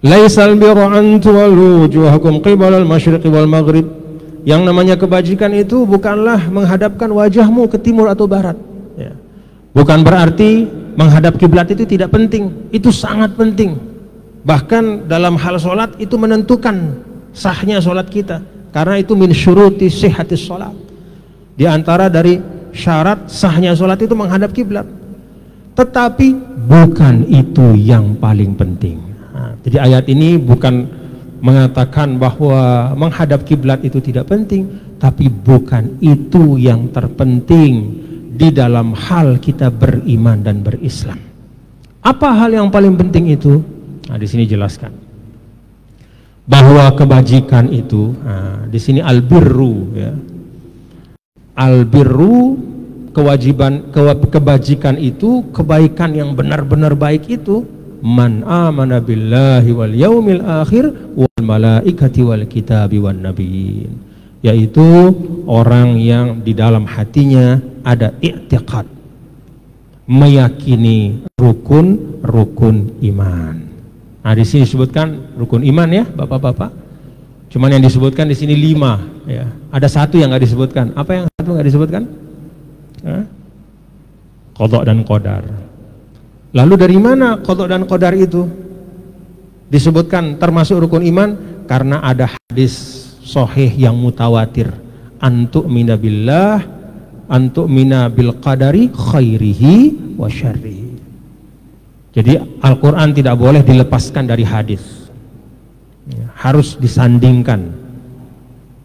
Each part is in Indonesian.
Laisal birra an tuwallu wujuhakum qibalal masyriqi wal maghrib. Yang namanya kebajikan itu bukanlah menghadapkan wajahmu ke timur atau barat, ya. Bukan berarti menghadap kiblat itu tidak penting, itu sangat penting. Bahkan dalam hal sholat itu menentukan sahnya sholat kita, karena itu min syuruti sihhatis sholat. Di antara dari syarat sahnya sholat itu menghadap kiblat. Tetapi bukan itu yang paling penting. Nah, jadi ayat ini bukan mengatakan bahwa menghadap kiblat itu tidak penting, tapi bukan itu yang terpenting di dalam hal kita beriman dan berislam. Apa hal yang paling penting itu? Nah, di sini jelaskan bahwa kebajikan itu, nah, di sini albirru, ya. Albirru, kewajiban, kebajikan itu, kebaikan yang benar-benar baik itu, man amana billahi wal yaumil akhir wal malaikati wal kitabi wan nabiyyin, yaitu orang yang di dalam hatinya ada i'tiqad, meyakini rukun-rukun iman. Nah, di sini disebutkan rukun iman, ya Bapak-bapak. Cuman yang disebutkan di sini 5, ya. Ada satu yang nggak disebutkan. Apa yang satu nggak disebutkan? Qadha dan qadar. Lalu dari mana qadha dan qadar itu disebutkan termasuk rukun iman? Karena ada hadis sahih yang mutawatir, antu'mina billah, antu'mina bil qadari khairihi wa syarrihi. Jadi Al-Quran tidak boleh dilepaskan dari hadis, harus disandingkan,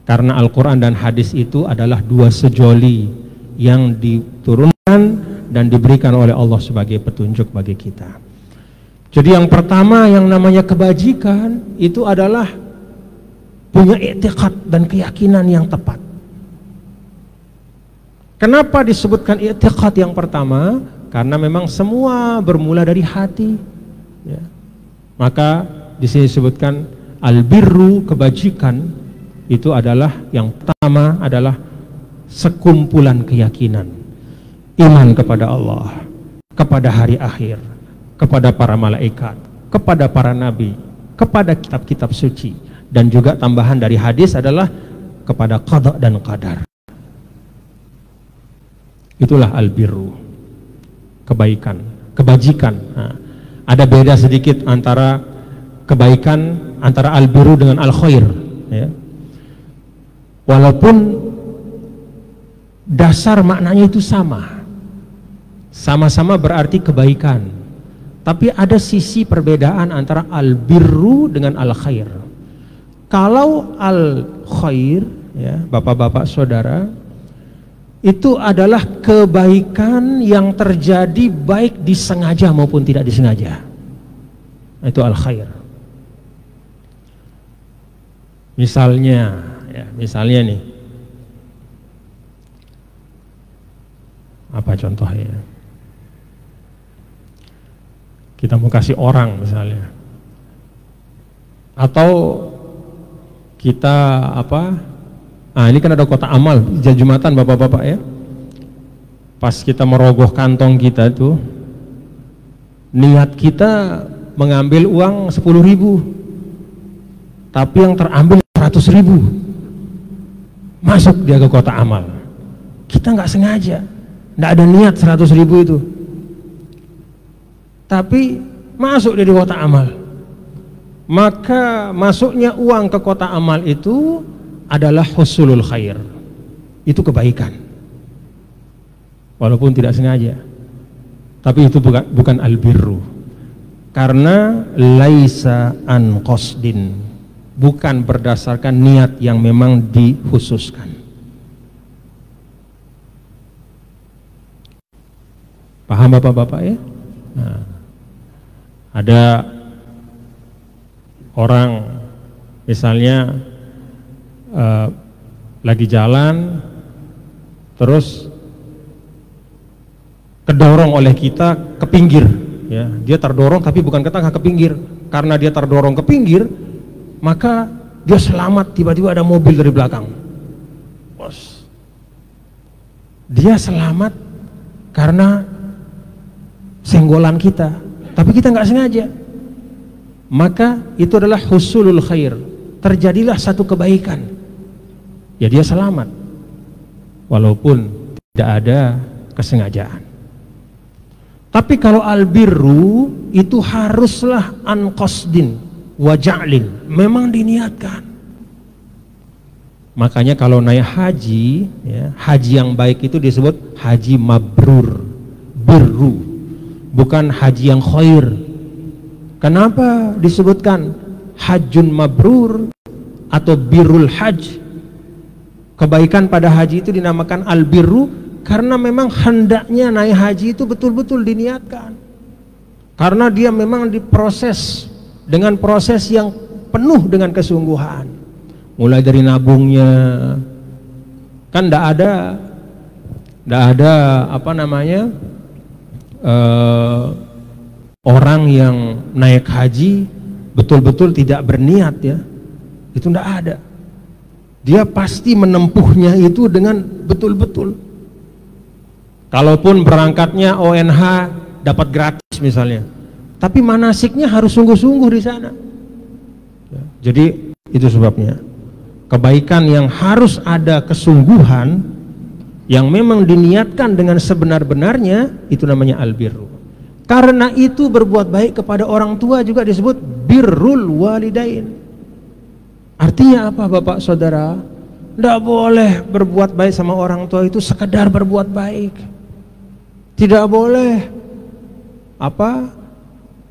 karena Al-Quran dan hadis itu adalah dua sejoli yang diturunkan dan diberikan oleh Allah sebagai petunjuk bagi kita. Jadi yang pertama yang namanya kebajikan itu adalah punya i'tiqad dan keyakinan yang tepat. Kenapa disebutkan i'tiqad yang pertama? Karena memang semua bermula dari hati, ya. Maka di sini disebutkan albirru, kebajikan itu adalah yang pertama adalah sekumpulan keyakinan. Iman kepada Allah, kepada hari akhir, kepada para malaikat, kepada para nabi, kepada kitab-kitab suci, dan juga tambahan dari hadis adalah kepada qadha dan qadar. Itulah albirru, kebaikan, kebajikan. Nah, ada beda sedikit antara kebaikan, antara albirru dengan al-khair, ya. Walaupun dasar maknanya itu sama-sama berarti kebaikan, tapi ada sisi perbedaan antara al-birru dengan al-khair. Kalau al-khair, ya Bapak-bapak saudara, itu adalah kebaikan yang terjadi baik disengaja maupun tidak disengaja. Itu al-khair. Misalnya nih, apa contohnya? Kita mau kasih orang misalnya, atau kita apa? Nah, ini kan ada kotak amal Jumatan Bapak-bapak, ya. Pas kita merogoh kantong kita tuh, niat kita mengambil uang 10.000, tapi yang terambil 100.000, masuk dia ke kotak amal. Kita nggak sengaja, nggak ada niat 100.000 itu, tapi masuk dia di kotak amal. Maka masuknya uang ke kotak amal itu adalah husulul khair, itu kebaikan, walaupun tidak sengaja. Tapi itu bukan albirru, karena laisa an qasdin, bukan berdasarkan niat yang memang dikhususkan. Paham Bapak-bapak, ya? Nah, ada orang misalnya lagi jalan, terus kedorong oleh kita ke pinggir, ya. Dia terdorong tapi bukan ke tengah, ke pinggir. Karena dia terdorong ke pinggir, maka dia selamat. Tiba-tiba ada mobil dari belakang, bos. Dia selamat karena senggolan kita, tapi kita nggak sengaja. maka itu adalah husulul khair, terjadilah satu kebaikan, ya dia selamat walaupun tidak ada kesengajaan. Tapi kalau albirru itu haruslah an qasdin wa ja'lin, memang diniatkan. Makanya kalau naik haji, ya, haji yang baik itu disebut haji mabrur, birru, bukan haji yang khair. Kenapa disebutkan hajjun mabrur atau birrul hajj? Kebaikan pada haji itu dinamakan albirru karena memang hendaknya naik haji itu betul-betul diniatkan. Karena dia memang diproses dengan proses yang penuh dengan kesungguhan. Mulai dari nabungnya, kan tidak ada apa namanya orang yang naik haji betul-betul tidak berniat, ya, itu tidak ada. Dia pasti menempuhnya itu dengan betul-betul. Kalaupun berangkatnya ONH dapat gratis misalnya, tapi manasiknya harus sungguh-sungguh di sana. Jadi itu sebabnya kebaikan yang harus ada kesungguhan, yang memang diniatkan dengan sebenar-benarnya, itu namanya albirru. Karena itu berbuat baik kepada orang tua juga disebut birrul walidain. Artinya apa Bapak Saudara? Tidak boleh berbuat baik sama orang tua itu sekedar berbuat baik. Tidak boleh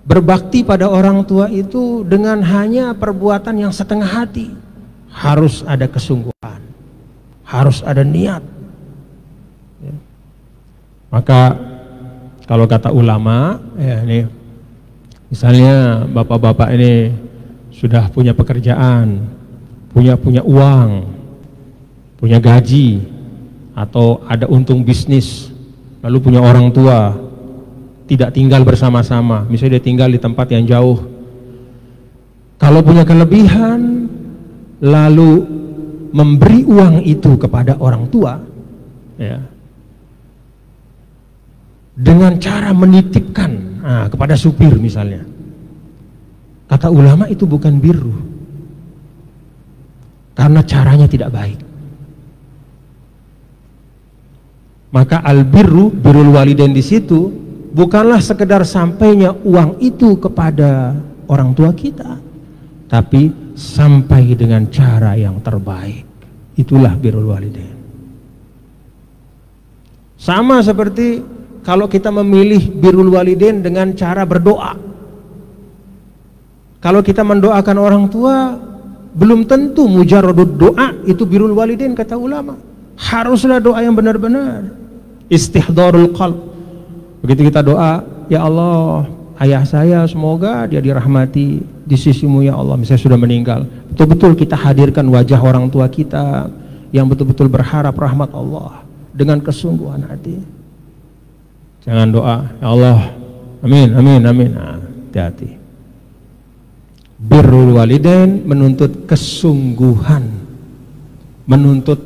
berbakti pada orang tua itu dengan hanya perbuatan yang setengah hati. Harus ada kesungguhan, harus ada niat, ya. Maka kalau kata ulama, ya ini misalnya bapak-bapak ini sudah punya pekerjaan, punya uang, punya gaji, atau ada untung bisnis, lalu punya orang tua, tidak tinggal bersama-sama, misalnya dia tinggal di tempat yang jauh. Kalau punya kelebihan lalu memberi uang itu kepada orang tua, ya, dengan cara menitipkan kepada supir misalnya, kata ulama itu bukan birru, karena caranya tidak baik. Maka albirru, birrul walidain di situ bukanlah sekedar sampainya uang itu kepada orang tua kita, tapi sampai dengan cara yang terbaik. Itulah birrul walidain. Sama seperti kalau kita memilih birrul walidain dengan cara berdoa. Kalau kita mendoakan orang tua, belum tentu mujarradud doa itu birrul walidain kata ulama. Haruslah doa yang benar-benar istihdarul qalb. Begitu kita doa, ya Allah, ayah saya semoga dia dirahmati di sisimu ya Allah, misalnya sudah meninggal, betul-betul kita hadirkan wajah orang tua kita yang betul-betul berharap rahmat Allah dengan kesungguhan hati. Jangan doa, ya Allah, amin, amin, amin. Hati-hati. Birrul walidain menuntut kesungguhan, menuntut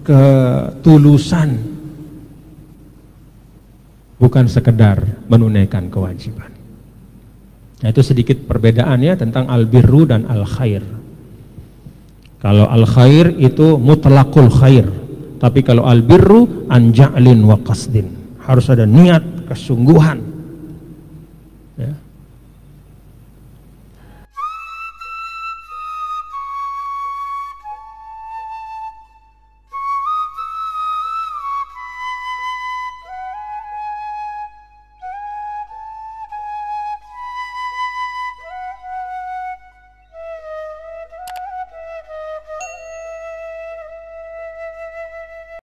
ketulusan, bukan sekedar menunaikan kewajiban. Nah, itu sedikit perbedaannya tentang albirru dan al-khair. Kalau al-khair itu mutlaqul khair, tapi kalau albirru an ja'lin wa qasdin, harus ada niat, kesungguhan,